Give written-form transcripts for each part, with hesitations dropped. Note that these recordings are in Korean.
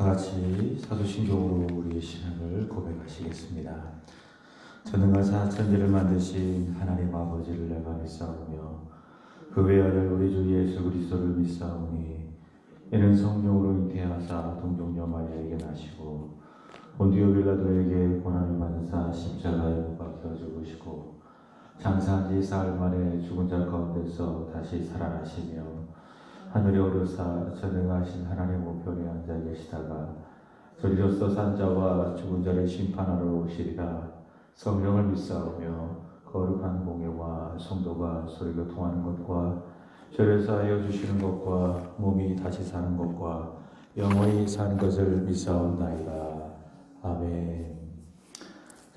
다 같이 사도신경으로 우리의 신앙을 고백하시겠습니다. 전능하사 천지를 만드신 하나님 아버지를 내가 믿사오며 그 외아들 우리 주 예수 그리스도를 믿사오니 이는 성령으로 잉태하사 동정녀 마리아에게 나시고 본디오 빌라도에게 고난을 받으사 십자가에 못 박혀 죽으시고 장사한 지 사흘 만에 죽은 자 가운데서 다시 살아나시며 하늘에 오르사 전능하신 하나님 우편에 앉아 계시다가 저리로서 산 자와 죽은 자를 심판하러 오시리라. 성령을 믿사오며 거룩한 공예와 성도가 소리로 통하는 것과 절에서 하여 주시는 것과 몸이 다시 사는 것과 영원히 사는 것을 믿사옵나이다. 아멘.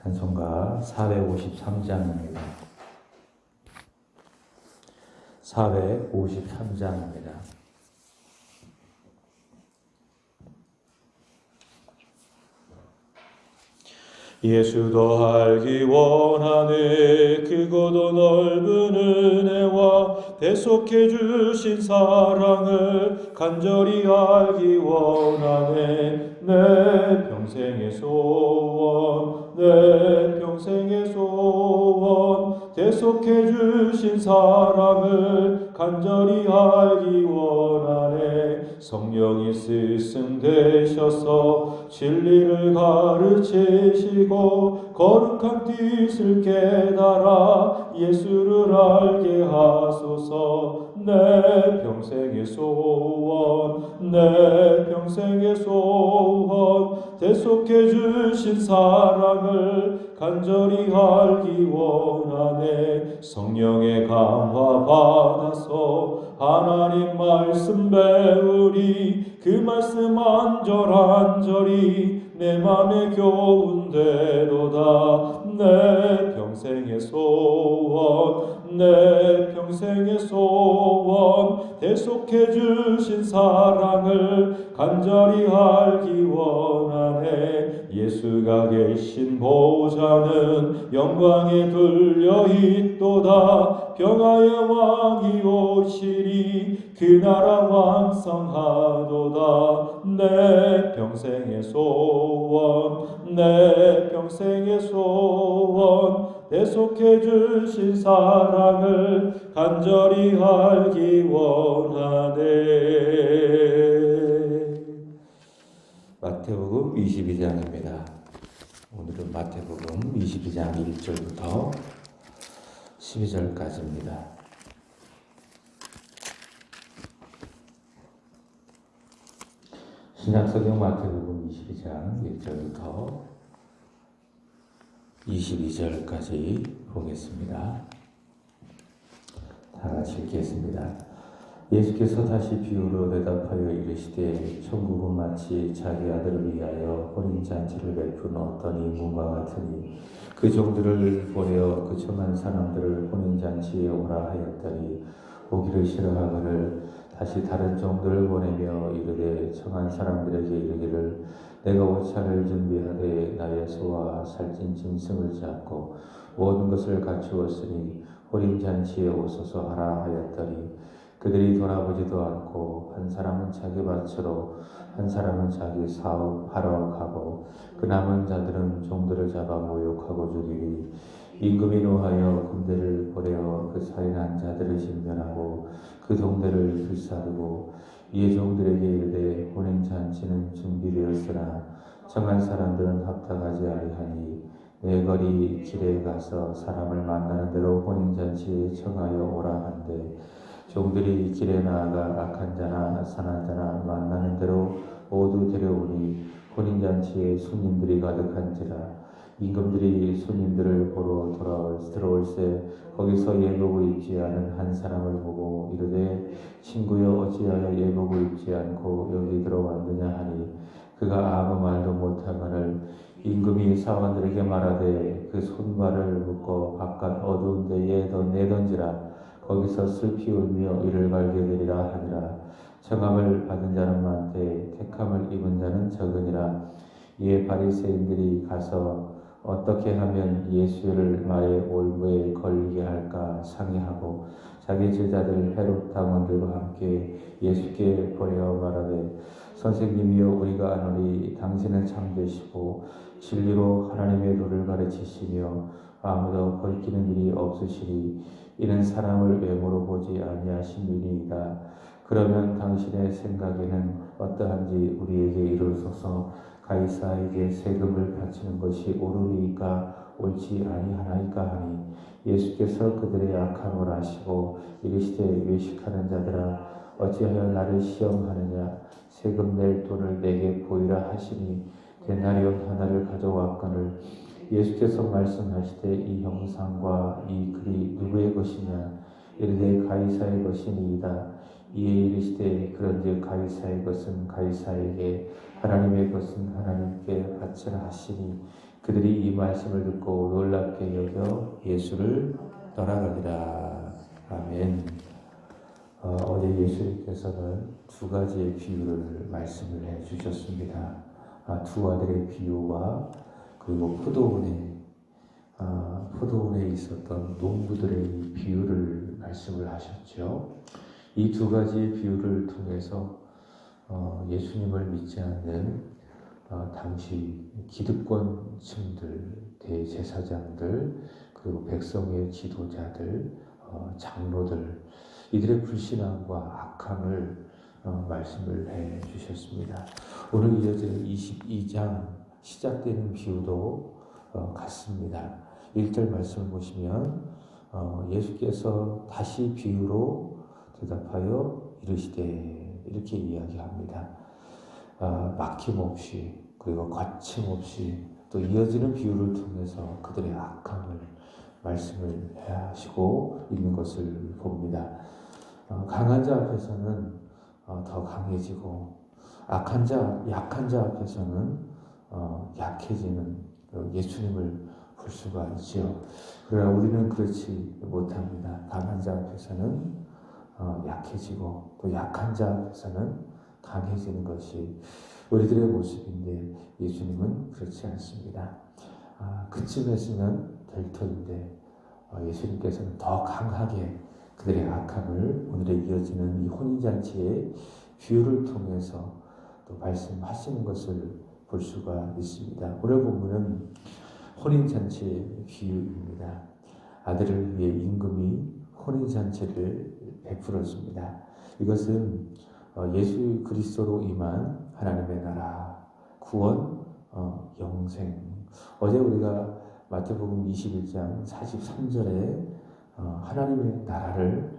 찬송가 453장입니다. 453장입니다. 예수도 알기 원하네. 크고도 넓은 은혜와 대속해 주신 사랑을 간절히 알기 원하네. 내 평생의 소원, 내 평생의 소원, 대속해 주신 사랑을 간절히 알기 원하네. 성령이 스승되셔서 진리를 가르치시고 거룩한 뜻을 깨달아 예수를 알게 하소서. 내 평생의 소원, 내 평생의 소원, 대속해 주신 사랑을 간절히 알기 원하네. 성령의 감화 받아서 하나님 말씀 배우리. 그 말씀 안절안절히 내 맘에 교훈대로다. 내 평생의 소원, 내 평생의 소원, 대속해 주신 사랑을 간절히 알기 원하네. 예수가 계신 보좌는 영광에 둘려 있도다. 평화의 왕이 오시리. 그 나라 왕성하도다. 내 평생의 소원, 내 평생의 소원, 대속해 주신 사랑을 간절히 알기 원하네. 마태복음 22장입니다. 오늘은 마태복음 22장 1절부터 12절까지입니다. 신약성경 마태복음 22장 1절부터 22절까지 보겠습니다. 다 같이 읽겠습니다. 예수께서 다시 비유로 대답하여 이르시되 천국은 마치 자기 아들을 위하여 혼인잔치를 베푼 어떤 임금과 같으니 그 종들을 보내어 그 청한 사람들을 혼인잔치에 오라 하였더니 오기를 싫어하거늘 다시 다른 종들을 보내며 이르되 청한 사람들에게 이르기를 내가 옷차를 준비하되 나의 소와 살찐 짐승을 잡고 모든 것을 갖추었으니 혼인잔치에 오소서 하라 하였더니 그들이 돌아보지도 않고 한 사람은 자기 밭으로 한 사람은 자기 사업하러 가고 그 남은 자들은 종들을 잡아 모욕하고 죽이니 임금이 노하여 군대를 보내어 그 살인한 자들을 진멸하고 그 종들을 불사르고 이에 종들에게 이르되 혼인잔치는 준비되었으나 청한 사람들은 합당하지 아니하니 내 거리 길에 가서 사람을 만나는 대로 혼인잔치에 청하여 오라 한대 종들이 길에 나아가 악한 자나 선한 자나 만나는 대로 모두 데려오니 혼인잔치에 손님들이 가득한지라. 임금들이 손님들을 보러 들어올새 거기서 예복을 입지 않은 한 사람을 보고 이르되 친구여 어찌하여 예복을 입지 않고 여기 들어왔느냐 하니 그가 아무 말도 못하거늘 임금이 사원들에게 말하되 그 손발을 묶어 바깥 어두운 데에 내던지라. 거기서 슬피 울며 이를 갈게 되리라 하니라. 청함을 받은 자는 많되 택함을 입은 자는 적으니라. 이에 바리새인들이 가서 어떻게 하면 예수를 말의 올무에 걸게 할까 상의하고 자기 제자들 헤롯 당원들과 함께 예수께 보내어 말하되 선생님이여 우리가 아노니 당신은 참되시고 진리로 하나님의 도를 가르치시며 아무도 거리끼는 일이 없으시리. 이는 사람을 외모로 보지 아니하심이니이다. 그러면 당신의 생각에는 어떠한지 우리에게 이르소서. 가이사에게 세금을 바치는 것이 옳으니까 옳지 아니하나이까 하니 예수께서 그들의 악함을 아시고 이르시되 외식하는 자들아 어찌하여 나를 시험하느냐. 세금 낼 돈을 내게 보이라 하시니 데나리온 하나를 가져왔거늘 예수께서 말씀하시되 이 형상과 이 글이 누구의 것이냐. 이르되 가이사의 것이니이다. 이에 이르시되 그런즉 가이사의 것은 가이사에게 하나님의 것은 하나님께 바치라 하시니 그들이 이 말씀을 듣고 놀랍게 여겨 예수를 떠나가니라. 아멘. 어제 예수님께서는 두 가지의 비유를 말씀을 해주셨습니다. 두 아들의 비유와 그리고 포도원에 있었던 농부들의 비유를 말씀을 하셨죠. 이 두 가지의 비유를 통해서 예수님을 믿지 않는 당시 기득권층들, 대제사장들, 그리고 백성의 지도자들, 장로들, 이들의 불신앙과 악함을 말씀을 해 주셨습니다. 오늘 이어지는 22장 시작되는 비유도 같습니다. 1절 말씀을 보시면 예수께서 다시 비유로 대답하여 이르시되 이렇게 이야기합니다. 막힘없이 그리고 거침없이 또 이어지는 비유를 통해서 그들의 악함을 말씀을 하시고 있는 것을 봅니다. 강한 자 앞에서는 더 강해지고 약한 자 앞에서는 약해지는 예수님을 볼 수가 있지요. 그러나 우리는 그렇지 못합니다. 강한 자 앞에서는 약해지고 또 약한 자 앞에서는 강해지는 것이 우리들의 모습인데 예수님은 그렇지 않습니다. 그쯤에서는 될 터인데 예수님께서는 더 강하게 그들의 악함을 오늘에 이어지는 이 혼인잔치의 비유를 통해서 또 말씀하시는 것을 볼 수가 있습니다. 오늘 본문은 혼인잔치의 비유입니다. 아들을 위해 임금이 혼인잔치를 베풀었습니다. 이것은 예수 그리스도로 임한 하나님의 나라, 구원, 영생. 어제 우리가 마태복음 21장 43절에 하나님의 나라를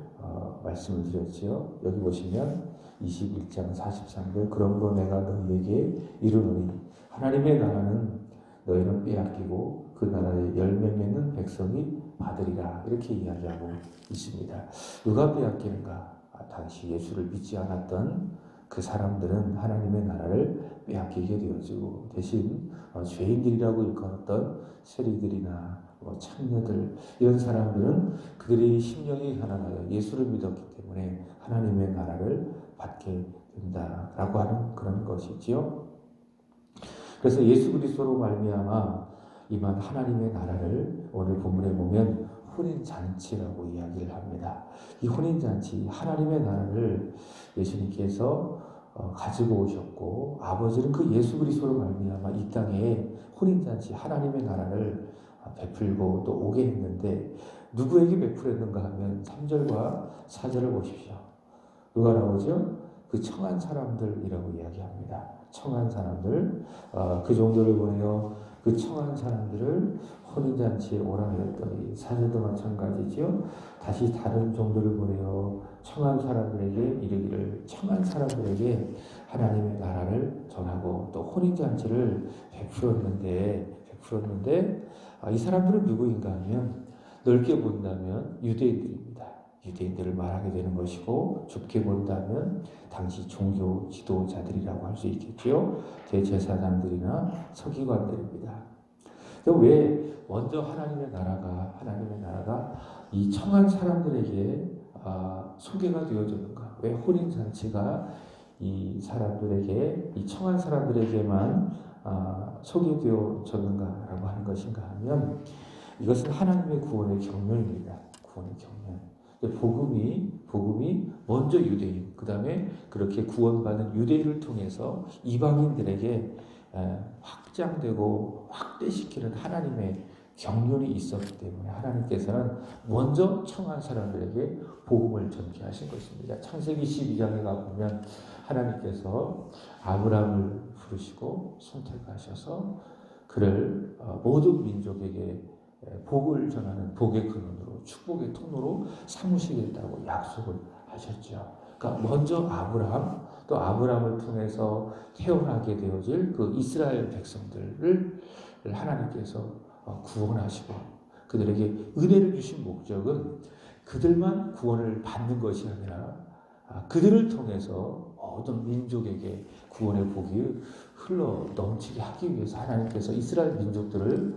말씀을 드렸지요. 여기 보시면 21장 43절 그러므로 내가 너희에게 이르노니 하나님의 나라는 너희는 빼앗기고 그 나라의 열매 맺는 백성이 받으리라. 이렇게 이야기하고 있습니다. 누가 빼앗기는가? 당시 예수를 믿지 않았던 그 사람들은 하나님의 나라를 빼앗기게 되어지고 대신 죄인들이라고 일컬었던 세리들이나 창녀들 이런 사람들은 그들의 심령이 가난하여 예수를 믿었기 때문에 하나님의 나라를 받게 된다라고 하는 그런 것이지요. 그래서 예수 그리스도로 말미암아 임한 하나님의 나라를 오늘 본문에 보면 혼인잔치라고 이야기를 합니다. 이 혼인잔치, 하나님의 나라를 예수님께서 가지고 오셨고 아버지는 그 예수 그리스도로 말미암아 이 땅에 혼인잔치, 하나님의 나라를 베풀고 또 오게 했는데 누구에게 베풀었는가 하면 3절과 4절을 보십시오. 누가 나오죠? 그 청한 사람들이라고 이야기합니다. 청한 사람들, 그 정도를 보내어 그 청한 사람들을 혼인잔치에 오라 하였더니 4절도 마찬가지지요. 다시 다른 정도를 보내어 청한 사람들에게 이르기를 청한 사람들에게 하나님의 나라를 전하고 또 혼인잔치를 베풀었는데 이 사람들은 누구인가 하면 넓게 본다면 유대인들입니다. 유대인들을 말하게 되는 것이고 좁게 본다면 당시 종교 지도자들이라고 할 수 있겠지요. 대제사장들이나 서기관들입니다. 왜 먼저 하나님의 나라가 이 청한 사람들에게 소개가 되어졌는가? 왜 혼인잔치가 이 사람들에게 이 청한 사람들에게만 소개되어졌는가라고 하는 것인가 하면 이것은 하나님의 구원의 경륜입니다. 구원의 경륜. 복음이 먼저 유대인, 그 다음에 그렇게 구원받은 유대인을 통해서 이방인들에게 확장되고 확대시키는 하나님의 경륜이 있었기 때문에 하나님께서는 먼저 청한 사람들에게 복음을 전개하신 것입니다. 창세기 12장에 가보면 하나님께서 아브라함을 부르시고 선택하셔서 그를 모든 민족에게 복을 전하는 복의 근원으로 축복의 통로로 삼으시겠다고 약속을 하셨죠. 그러니까 먼저 아브라함, 또 아브라함을 통해서 태어나게 되어질 그 이스라엘 백성들을 하나님께서 구원하시고 그들에게 은혜를 주신 목적은 그들만 구원을 받는 것이 아니라 그들을 통해서 모든 민족에게 구원의 복이 흘러 넘치게 하기 위해서 하나님께서 이스라엘 민족들을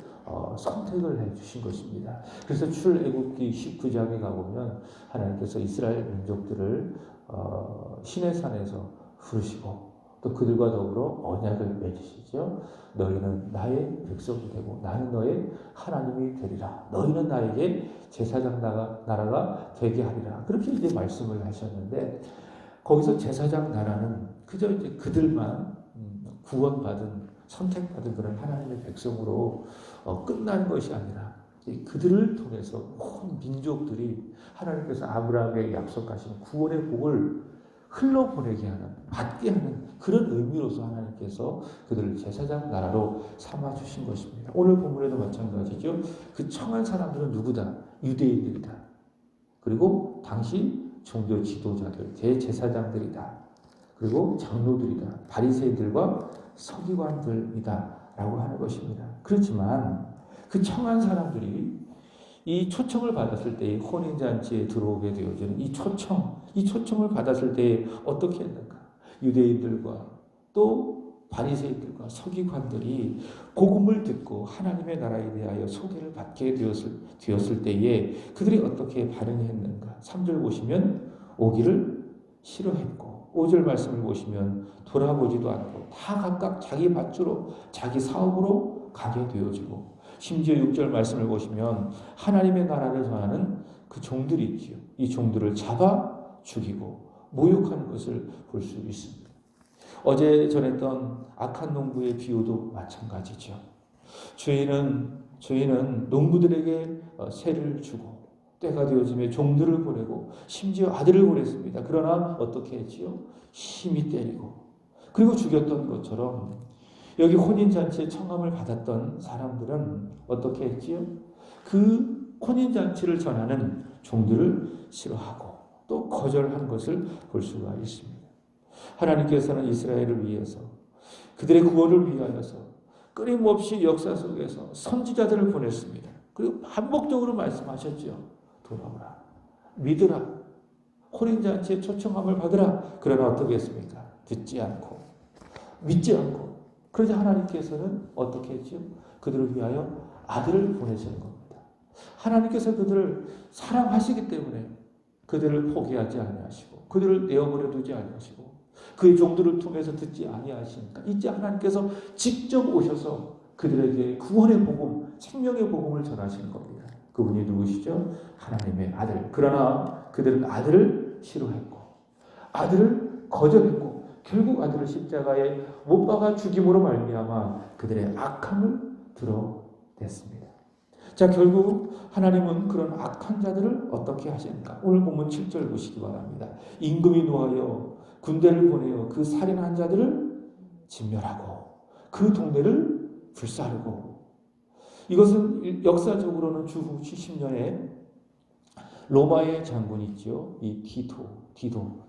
선택을 해주신 것입니다. 그래서 출애굽기 19장에 가보면 하나님께서 이스라엘 민족들을 시내산에서 부르시고 또 그들과 더불어 언약을 맺으시죠. 너희는 나의 백성이 되고 나는 너의 하나님이 되리라. 너희는 나에게 제사장 나라가 되게 하리라. 그렇게 이제 말씀을 하셨는데 거기서 제사장 나라는 그저 이제 그들만 구원받은 선택받은 그런 하나님의 백성으로 끝난 것이 아니라 그들을 통해서 온 민족들이 하나님께서 아브라함에게 약속하신 구원의 복을 흘러보내게 하는, 받게 하는 그런 의미로서 하나님께서 그들을 제사장 나라로 삼아주신 것입니다. 오늘 본문에도 마찬가지죠. 그 청한 사람들은 누구다? 유대인들이다. 그리고 당시 종교 지도자들, 대제사장들이다. 그리고 장로들이다. 바리새인들과 서기관들이다. 라고 하는 것입니다. 그렇지만 그 청한 사람들이 이 초청을 받았을 때 혼인잔치에 들어오게 되어지는 이 초청을 받았을 때 어떻게 했는가? 유대인들과 또 바리새인들과 서기관들이 복음을 듣고 하나님의 나라에 대하여 소개를 받게 되었을 때에 그들이 어떻게 반응했는가? 3절 보시면 오기를 싫어했고 5절 말씀을 보시면 돌아보지도 않고 다 각각 자기 밭으로 자기 사업으로 가게 되어지고 심지어 6절 말씀을 보시면 하나님의 나라를 전하는 그 종들이 있지요. 이 종들을 잡아 죽이고 모욕하는 것을 볼 수 있습니다. 어제 전했던 악한 농부의 비유도 마찬가지죠. 죄인은 농부들에게 세를 주고 때가 되어짐에 종들을 보내고 심지어 아들을 보냈습니다. 그러나 어떻게 했지요? 심히 때리고 그리고 죽였던 것처럼 여기 혼인잔치에 청함을 받았던 사람들은 어떻게 했지요? 그 혼인잔치를 전하는 종들을 싫어하고 또 거절한 것을 볼 수가 있습니다. 하나님께서는 이스라엘을 위해서 그들의 구원을 위하여서 끊임없이 역사 속에서 선지자들을 보냈습니다. 그리고 반복적으로 말씀하셨죠. 돌아오라. 믿으라. 혼인잔치에 초청함을 받으라. 그러나 어떻게 했습니까? 듣지 않고 믿지 않고 그러자 하나님께서는 어떻게 했죠? 그들을 위하여 아들을 보내시는 겁니다. 하나님께서 그들을 사랑하시기 때문에 그들을 포기하지 아니하시고 그들을 내어버려 두지 아니하시고 그의 종들을 통해서 듣지 아니하시니까 이제 하나님께서 직접 오셔서 그들에게 구원의 복음, 생명의 복음을 전하시는 겁니다. 그분이 누구시죠? 하나님의 아들. 그러나 그들은 아들을 싫어했고 아들을 거절했고 결국 아들을 십자가에 못 박아 죽임으로 말미암아 그들의 악함을 드러냈습니다. 자, 결국 하나님은 그런 악한 자들을 어떻게 하시는가? 오늘 본문 7절 보시기 바랍니다. 임금이 노하여 군대를 보내어 그 살인한 자들을 진멸하고 그 동네를 불사르고 이것은 역사적으로는 주후 70년에 로마의 장군이 있죠. 이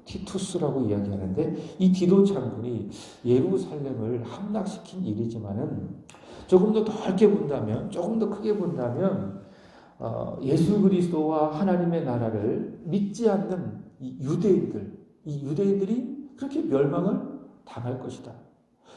티투스라고 이야기하는데 이 디도 장군이 예루살렘을 함락시킨 일이지만은 조금 더 넓게 본다면, 조금 더 크게 본다면 예수 그리스도와 하나님의 나라를 믿지 않는 이 유대인들이 그렇게 멸망을 당할 것이다.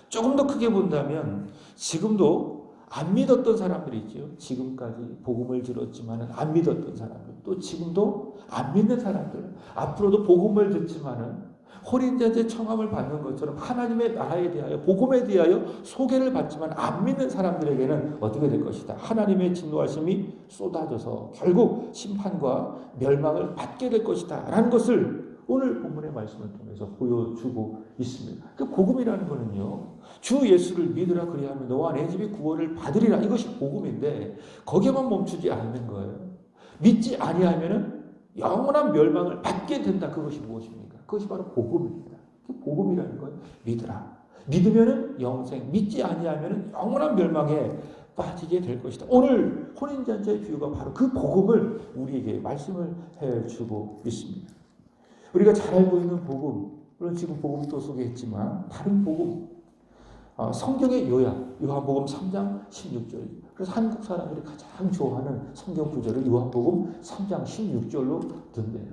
조금 더 크게 본다면 지금도 안 믿었던 사람들이 있죠. 지금까지 복음을 들었지만은 안 믿었던 사람들, 또 지금도 안 믿는 사람들, 앞으로도 복음을 듣지만은 혼인잔치의 청함을 받는 것처럼 하나님의 나라에 대하여 복음에 대하여 소개를 받지만 안 믿는 사람들에게는 어떻게 될 것이다. 하나님의 진노하심이 쏟아져서 결국 심판과 멸망을 받게 될 것이다 라는 것을 오늘 본문의 말씀을 통해서 보여주고 있습니다. 그 복음이라는 것은요, 주 예수를 믿으라 그리하면 너와 내 집이 구원을 받으리라, 이것이 복음인데 거기에만 멈추지 않는 거예요. 믿지 아니하면은 영원한 멸망을 받게 된다. 그것이 무엇입니까? 그것이 바로 복음입니다. 복음이라는 건 믿으라. 믿으면은 영생, 믿지 아니하면은 영원한 멸망에 빠지게 될 것이다. 오늘 혼인잔치의 비유가 바로 그 복음을 우리에게 말씀을 해주고 있습니다. 우리가 잘 알고 있는 복음, 물론 지금 복음도 소개했지만 다른 복음, 성경의 요약, 요한복음 3장 16절. 그래서 한국 사람들이 가장 좋아하는 성경 구절을 요한복음 3장 16절로 든대요.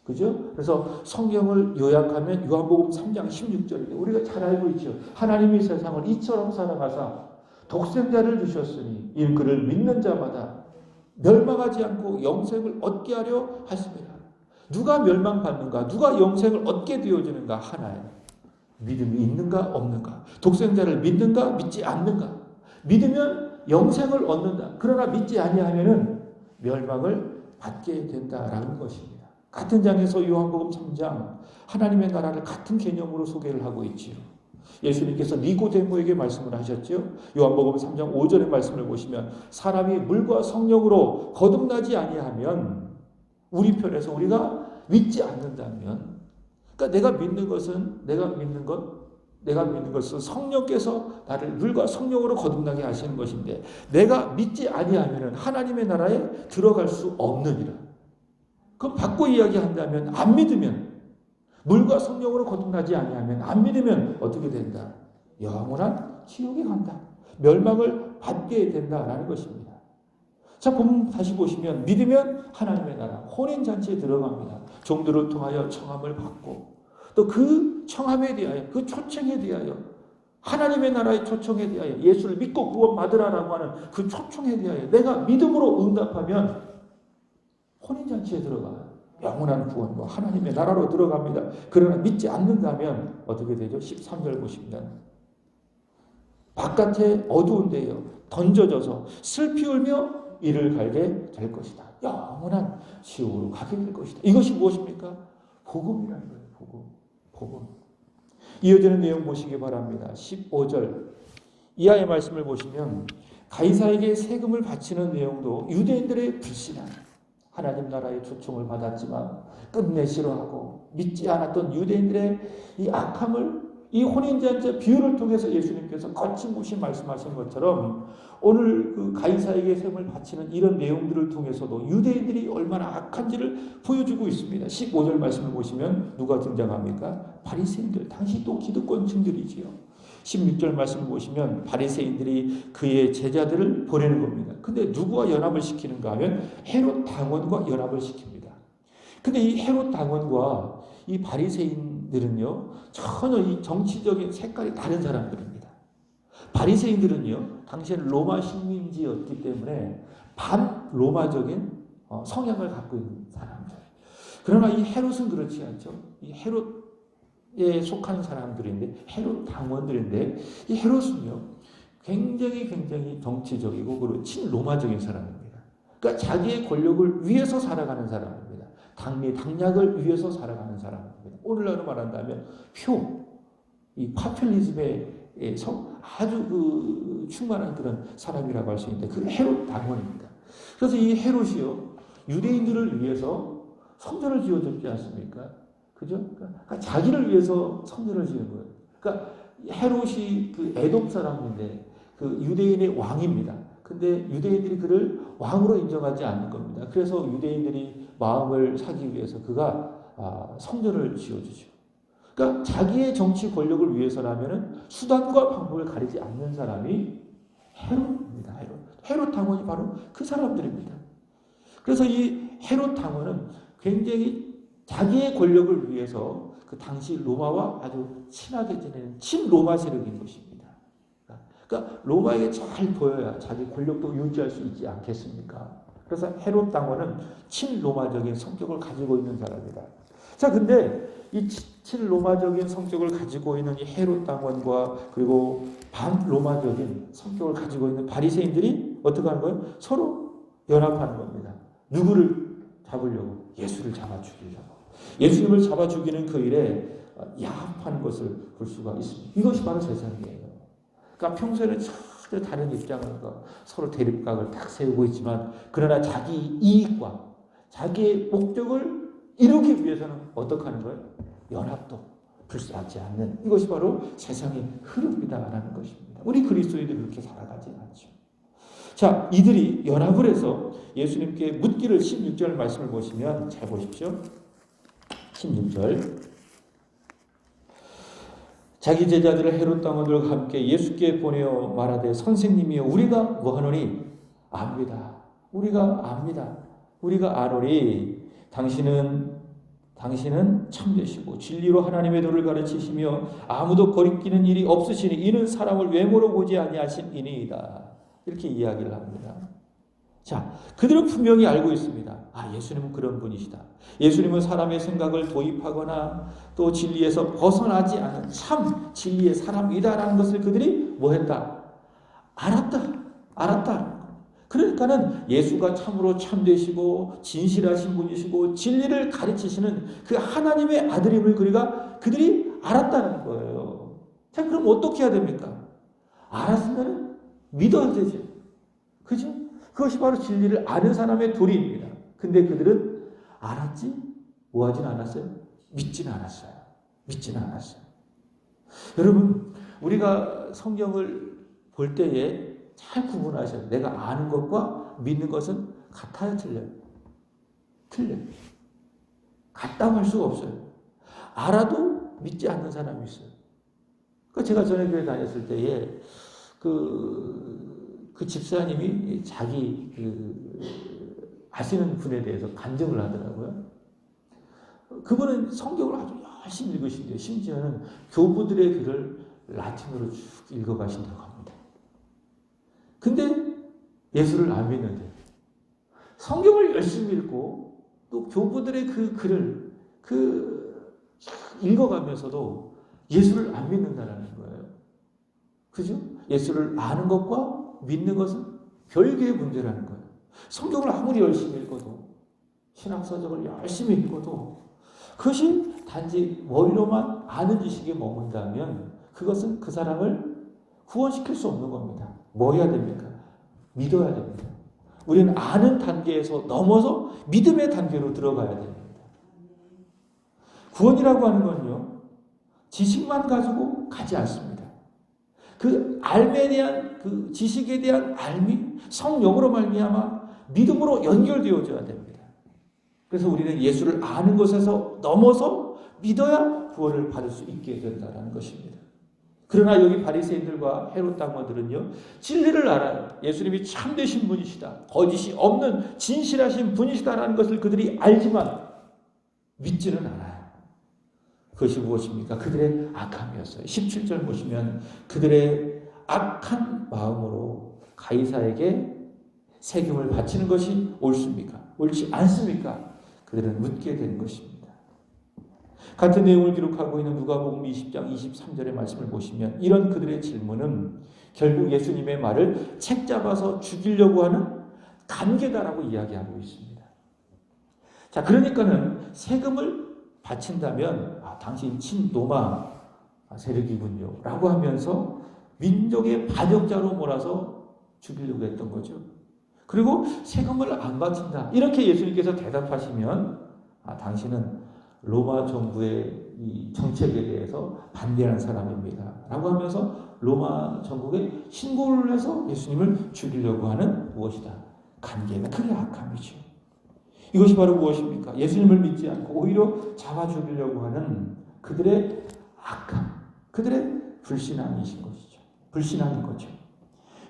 그죠? 그래서 성경을 요약하면 요한복음 3장 16절인데 우리가 잘 알고 있죠. 하나님이 세상을 이처럼 사랑하사 독생자를 주셨으니 이는 그를 믿는 자마다 멸망하지 않고 영생을 얻게 하려 하십니다. 누가 멸망받는가? 누가 영생을 얻게 되어지는가? 하나예요. 믿음이 있는가 없는가? 독생자를 믿는가 믿지 않는가? 믿으면 영생을 얻는다. 그러나 믿지 아니하면은 멸망을 받게 된다라는 것입니다. 같은 장에서 요한복음 3장 하나님의 나라를 같은 개념으로 소개를 하고 있지요. 예수님께서 니고데모에게 말씀을 하셨죠. 요한복음 3장 5절의 말씀을 보시면 사람이 물과 성령으로 거듭나지 아니하면 우리 편에서 우리가 믿지 않는다면, 그러니까 내가 믿는 것은 성령께서 나를 물과 성령으로 거듭나게 하시는 것인데 내가 믿지 아니하면 하나님의 나라에 들어갈 수 없느니라. 그럼 바꿔 이야기한다면 안 믿으면, 물과 성령으로 거듭나지 아니하면, 안 믿으면 어떻게 된다? 영원한 지옥에 간다. 멸망을 받게 된다라는 것입니다. 자, 본문 다시 보시면 믿으면 하나님의 나라, 혼인잔치에 들어갑니다. 종들을 통하여 청함을 받고 또 그 청함에 대하여, 그 초청에 대하여, 하나님의 나라의 초청에 대하여, 예수를 믿고 구원받으라라고 하는 그 초청에 대하여 내가 믿음으로 응답하면 혼인잔치에 들어가요. 영원한 구원과 하나님의 나라로 들어갑니다. 그러나 믿지 않는다면 어떻게 되죠? 13절 보시면 바깥에 어두운 데요 던져져서 슬피 울며 이를 갈게 될 것이다. 영원한 지옥으로 가게 될 것이다. 이것이 무엇입니까? 복음이라는 거예요. 복음. 이어지는 내용 보시기 바랍니다. 15절 이하의 말씀을 보시면 가이사에게 세금을 바치는 내용도 유대인들의 불신한 하나님 나라의 초청을 받았지만 끝내 싫어하고 믿지 않았던 유대인들의 이 악함을 이 혼인잔치 비유를 통해서 예수님께서 거침없이 말씀하신 것처럼 오늘 그 가이사에게 세금을 바치는 이런 내용들을 통해서도 유대인들이 얼마나 악한지를 보여주고 있습니다. 15절 말씀을 보시면 누가 등장합니까? 바리새인들, 당시 또 기득권층들이지요. 16절 말씀을 보시면 바리새인들이 그의 제자들을 보내는 겁니다. 근데 누구와 연합을 시키는가 하면 헤롯 당원과 연합을 시킵니다. 근데 이 헤롯 당원과 이 바리새인들은요 전혀 이 정치적인 색깔이 다른 사람들입니다. 바리새인들은요 당시에는 로마 식민지였기 때문에 반로마적인 성향을 갖고 있는 사람들. 그러나 이 헤롯은 그렇지 않죠. 이 헤롯에 속한 사람들인데 헤롯 당원들인데 이 헤롯은요 굉장히 정치적이고 그리고 친로마적인 사람입니다. 그러니까 자기의 권력을 위해서 살아가는 사람입니다. 당약을 위해서 살아가는 사람입니다. 오늘날로 말한다면 이 파퓰리즘에서 아주 그 충만한 그런 사람이라고 할 수 있는데 그 헤롯 당원입니다. 그래서 이 헤롯이요 유대인들을 위해서 성전을 지어줬지 않습니까? 그죠? 그러니까 자기를 위해서 성전을 지은 거예요. 그러니까 헤롯이 그 에돔 사람인데 그 유대인의 왕입니다. 근데 유대인들이 그를 왕으로 인정하지 않는 겁니다. 그래서 유대인들이 마음을 사기 위해서 그가 성전을 지어주죠. 그러니까 자기의 정치 권력을 위해서라면은 수단과 방법을 가리지 않는 사람이 헤롯입니다. 헤롯 당원이 바로 그 사람들입니다. 그래서 이 헤롯 당원은 굉장히 자기의 권력을 위해서 그 당시 로마와 아주 친하게 지내는 친로마 세력인 것입니다. 그러니까 로마에게 잘 보여야 자기 권력도 유지할 수 있지 않겠습니까? 그래서 헤롯 당원은 친로마적인 성격을 가지고 있는 사람이다. 자, 근데 이 친로마적인 성격을 가지고 있는 이 헤롯 당원과 그리고 반로마적인 성격을 가지고 있는 바리새인들이 어떻게 하는 거예요? 서로 연합하는 겁니다. 누구를 잡으려고? 예수를 잡아 죽이려고. 예수님을 잡아 죽이는 그 일에 야합하는 것을 볼 수가 있습니다. 이것이 바로 세상이에요. 그러니까 평소에는 전혀 다른 입장과 서로 대립각을 딱 세우고 있지만 그러나 자기 이익과 자기의 목적을 이루기 위해서는 어떻게 하는 거예요? 연합도 불사하지 않는 이것이 바로 세상의 흐름이다라는 것입니다. 우리 그리스도인들이 그렇게 살아가지 않죠. 자, 이들이 연합을 해서 예수님께 묻기를 16절 말씀을 보시면 잘 보십시오. 16절 자기 제자들을 헤롯 당원들과 함께 예수께 보내어 말하되 선생님이여 우리가 뭐하노니? 압니다. 우리가 압니다. 우리가 아노니 당신은 참되시고 진리로 하나님의 도를 가르치시며 아무도 거리끼는 일이 없으시니 이는 사람을 외모로 보지 아니하심이니이다. 이렇게 이야기를 합니다. 자, 그들은 분명히 알고 있습니다. 예수님은 그런 분이시다. 예수님은 사람의 생각을 도입하거나 또 진리에서 벗어나지 않은 참 진리의 사람이다라는 것을 그들이 뭐했다? 알았다. 그러니까는 예수가 참으로 참되시고 진실하신 분이시고 진리를 가르치시는 그 하나님의 아들임을 그들이 알았다는 거예요. 자, 그럼 어떻게 해야 됩니까? 알았으면 믿어야 되죠. 그죠? 그것이 바로 진리를 아는 사람의 도리입니다. 근데 그들은 알았지? 뭐 하진 않았어요? 믿지는 않았어요. 여러분, 우리가 성경을 볼 때에 잘 구분하셔야 돼요. 내가 아는 것과 믿는 것은 같아요, 틀려요? 틀려요. 같다고 할 수가 없어요. 알아도 믿지 않는 사람이 있어요. 제가 전에 교회 다녔을 때에 그 집사님이 자기 아시는 분에 대해서 간증을 하더라고요. 그분은 성경을 아주 열심히 읽으신대요. 심지어는 교부들의 글을 라틴어로 쭉 읽어가신다고 합니다. 근데 예수를 안 믿는데 성경을 열심히 읽고 또 교부들의 그 글을 읽어가면서도 예수를 안 믿는다는 거예요. 그죠? 예수를 아는 것과 믿는 것은 별개의 문제라는 거예요. 성경을 아무리 열심히 읽어도 신학서적을 열심히 읽어도 그것이 단지 머리로만 아는 지식에 머문다면 그것은 그 사람을 구원시킬 수 없는 겁니다. 뭐 해야 됩니까? 믿어야 됩니다. 우리는 아는 단계에서 넘어서 믿음의 단계로 들어가야 됩니다. 구원이라고 하는 건요, 지식만 가지고 가지 않습니다. 그 알에 대한 그 지식에 대한 알미, 성령으로 말미암아 믿음으로 연결되어져야 됩니다. 그래서 우리는 예수를 아는 것에서 넘어서 믿어야 구원을 받을 수 있게 된다는 것입니다. 그러나 여기 바리새인들과 헤롯 당원들은요, 진리를 알아요. 예수님이 참되신 분이시다, 거짓이 없는 진실하신 분이시다라는 것을 그들이 알지만 믿지는 않아요. 그것이 무엇입니까? 그들의 악함이었어요. 17절 보시면 그들의 악한 마음으로 가이사에게 세금을 바치는 것이 옳습니까? 옳지 않습니까? 그들은 묻게 된 것입니다. 같은 내용을 기록하고 있는 누가복음 20장 23절의 말씀을 보시면 이런 그들의 질문은 결국 예수님의 말을 책잡아서 죽이려고 하는 관계다라고 이야기하고 있습니다. 자, 그러니까는 세금을 바친다면 당신 친로마 세력이군요 라고 하면서 민족의 반역자로 몰아서 죽이려고 했던 거죠. 그리고 세금을 안 바친다 이렇게 예수님께서 대답하시면 당신은 로마 정부의 이 정책에 대해서 반대하는 사람입니다 라고 하면서 로마 정국에 신고를 해서 예수님을 죽이려고 하는 무엇이다? 관계가 그게 악함이죠. 이것이 바로 무엇입니까? 예수님을 믿지 않고 오히려 잡아 죽이려고 하는 그들의 악함, 그들의 불신앙이신 것이죠. 불신앙인 거죠.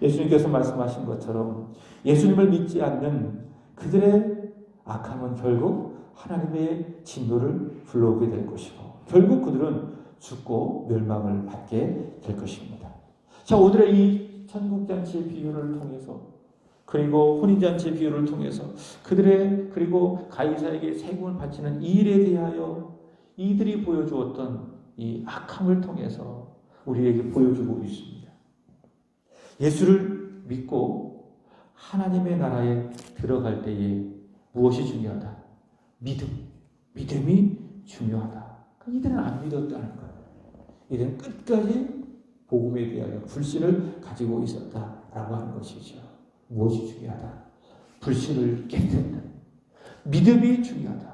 예수님께서 말씀하신 것처럼 예수님을 믿지 않는 그들의 악함은 결국 하나님의 진노를 불러오게 될 것이고 결국 그들은 죽고 멸망을 받게 될 것입니다. 자, 오늘의 이 천국잔치의 비유를 통해서 그리고 혼인잔치의 비유를 통해서 그들의 그리고 가이사에게 세금을 바치는 이 일에 대하여 이들이 보여주었던 이 악함을 통해서 우리에게 보여주고 있습니다. 예수를 믿고 하나님의 나라에 들어갈 때에 무엇이 중요하다? 믿음이 중요하다. 이들은 안 믿었다는 거예요. 이들은 끝까지 복음에 대하여 불신을 가지고 있었다라고 하는 것이죠. 무엇이 중요하다? 불신을 깨뜨리는 믿음이 중요하다.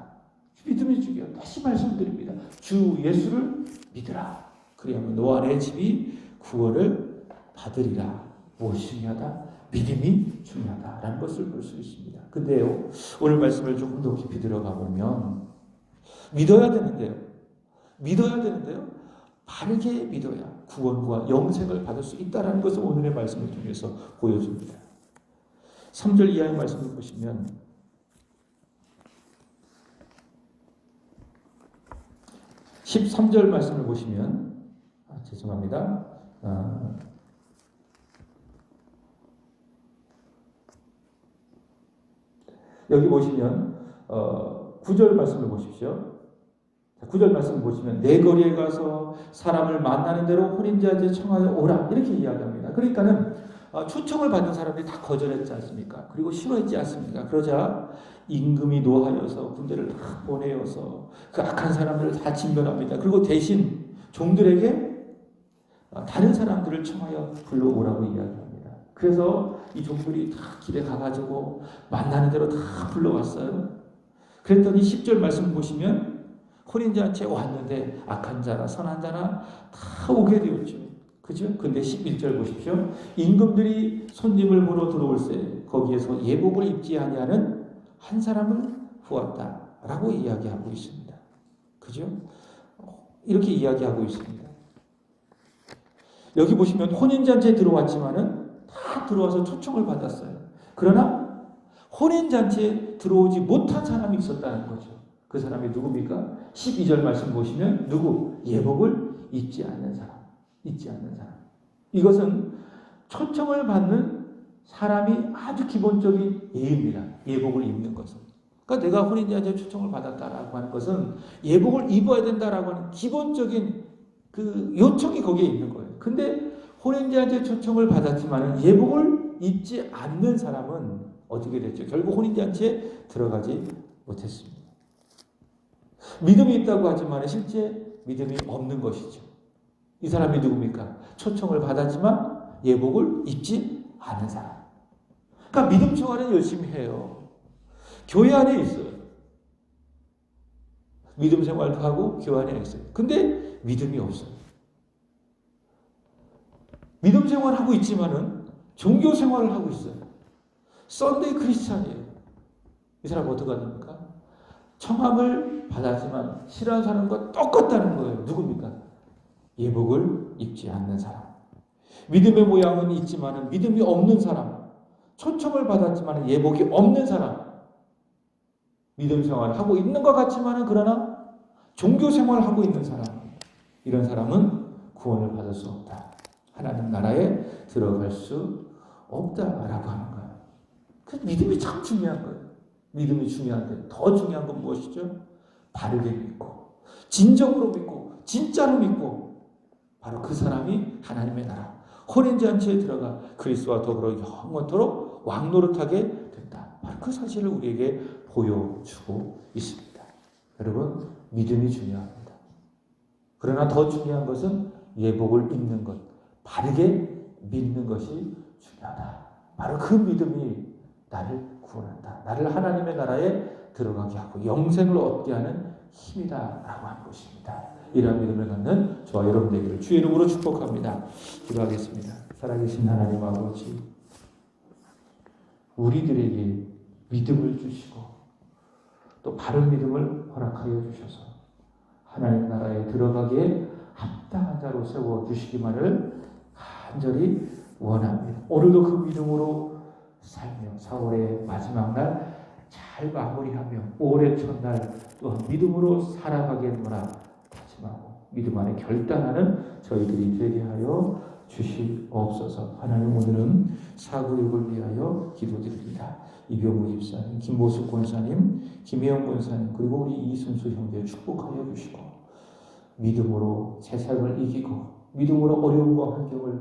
믿음이 중요하다. 다시 말씀드립니다. 주 예수를 믿으라. 그리하면 너 안의 집이 구원을 받으리라. 무엇이 중요하다? 믿음이 중요하다라는 것을 볼 수 있습니다. 근데요, 오늘 말씀을 조금 더 깊이 들어가 보면 믿어야 되는데요. 바르게 믿어야 구원과 영생을 받을 수 있다는 것을 오늘의 말씀을 통해서 보여줍니다. 3절 이하의 말씀을 보시면 13절 말씀을 보시면 죄송합니다. 여기 보시면 9절 말씀을 보십시오. 9절 말씀을 보시면 내 거리에 가서 사람을 만나는 대로 혼인잔치에 청하여 오라 이렇게 이야기합니다. 그러니까는 초청을 받은 사람들이 다 거절했지 않습니까? 그리고 싫어했지 않습니까? 그러자 임금이 노하여서 군대를 다 보내어서 그 악한 사람들을 다 진멸합니다. 그리고 대신 종들에게 다른 사람들을 청하여 불러오라고 이야기합니다. 그래서 이 종들이 다 길에 가가지고 만나는 대로 다 불러왔어요. 그랬더니 10절 말씀 보시면 혼인잔치에 왔는데 악한 자나 선한 자나 다 오게 되었죠. 그죠? 근데 11절 보십시오. 임금들이 손님을 보러 들어올세 거기에서 예복을 입지 아니하는 한 사람을 보았다라고 이야기하고 있습니다. 그죠? 이렇게 이야기하고 있습니다. 여기 보시면 혼인잔치에 들어왔지만은 다 들어와서 초청을 받았어요. 그러나 혼인잔치에 들어오지 못한 사람이 있었다는 거죠. 그 사람이 누굽니까? 12절 말씀 보시면 누구? 예복을 입지 않는 사람. 이것은 초청을 받는 사람이 아주 기본적인 예입니다. 예복을 입는 것은. 그러니까 내가 혼인잔치에 초청을 받았다라고 하는 것은 예복을 입어야 된다라고 하는 기본적인 그 요청이 거기에 있는 거예요. 근데 혼인잔치에 초청을 받았지만 예복을 입지 않는 사람은 어떻게 됐죠? 결국 혼인잔치에 들어가지 못했습니다. 믿음이 있다고 하지만 실제 믿음이 없는 것이죠. 이 사람이 누굽니까? 초청을 받았지만 예복을 입지 않은 사람. 그러니까 믿음 생활은 열심히 해요. 교회 안에 있어요. 믿음 생활도 하고 교회 안에 있어요. 근데 믿음이 없어요. 믿음 생활하고 있지만은 종교 생활을 하고 있어요. 썬데이 크리스찬이에요. 이 사람 어떻게 됩니까? 청함을 받았지만 싫어하는 사람과 똑같다는 거예요. 누굽니까? 예복을 입지 않는 사람. 믿음의 모양은 있지만 믿음이 없는 사람. 초청을 받았지만 예복이 없는 사람. 믿음 생활을 하고 있는 것 같지만 그러나 종교 생활을 하고 있는 사람. 이런 사람은 구원을 받을 수 없다. 하나님 나라에 들어갈 수 없다라고 하는 거예요. 그 믿음이 참 중요한 거예요. 믿음이 중요한데 더 중요한 건 무엇이죠? 바르게 믿고 진정으로 믿고 진짜로 믿고 바로 그 사람이 하나님의 나라 혼인잔치에 들어가 그리스도와 더불어 영원토록 왕노릇하게 된다. 바로 그 사실을 우리에게 보여주고 있습니다. 여러분 믿음이 중요합니다. 그러나 더 중요한 것은 예복을 입는 것, 바르게 믿는 것이 중요하다. 바로 그 믿음이 나를 구원한다. 나를 하나님의 나라에 들어가게 하고 영생을 얻게 하는 힘이다라고 하는 것입니다. 이러한 믿음을 갖는 저와 여러분 되기를 주의 이름으로 축복합니다. 기도하겠습니다. 살아계신 하나님 아버지, 우리들에게 믿음을 주시고 또 바른 믿음을 허락하여 주셔서 하나님 나라에 들어가기에 합당한 자로 세워주시기만을 간절히 원합니다. 오늘도 그 믿음으로 살며 4월의 마지막 날 잘 마무리하며 5월의 첫날 또한 믿음으로 살아가겠노라 다짐하고 믿음 안에 결단하는 저희들이 되게 하여 주시옵소서. 하나님 오늘은 사구육을 위하여 기도드립니다. 이병우 집사님, 김보숙 권사님, 김혜영 권사님 그리고 우리 이순수 형제 축복하여 주시고 믿음으로 세상을 이기고 믿음으로 어려움과 환경을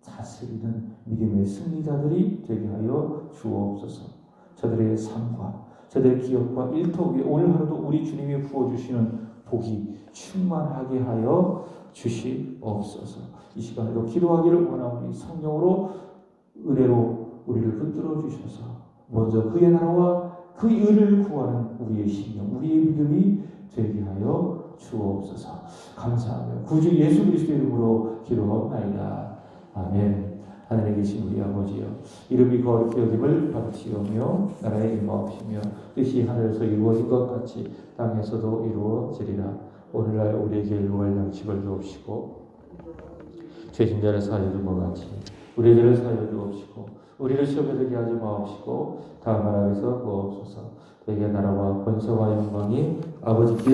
다스리는 믿음의 승리자들이 되게 하여 주옵소서. 저들의 삶과 저들의 기업과 일터 위에 오늘 하루도 우리 주님이 부어주시는 복이 충만하게 하여 주시옵소서. 이 시간에도 기도하기를 원하오니 성령으로 은혜로 우리를 붙들어 주셔서 먼저 그의 나라와 그 의를 구하는 우리의 심령, 우리의 믿음이 되게 하여 주옵소서. 감사하며 구주 예수 그리스도의 이름으로 기도하옵나이다. 아멘. 하늘에 계신 우리 아버지여, 이름이 거룩히 여김을 받으시오며 나라의 임하옵시며 뜻이 하늘에서 이루어진 것 같이 땅에서도 이루어지리라. 오늘날 우리에게 일용할 양식을 주옵시고 죄진 자를 사하여 준 것 같이 우리 죄를 사하여 주옵시고 우리를 시험에 들게 하지 마옵시고 다만 악에서 구하옵소서. 되게 나라와 권세와 영광이 아버지께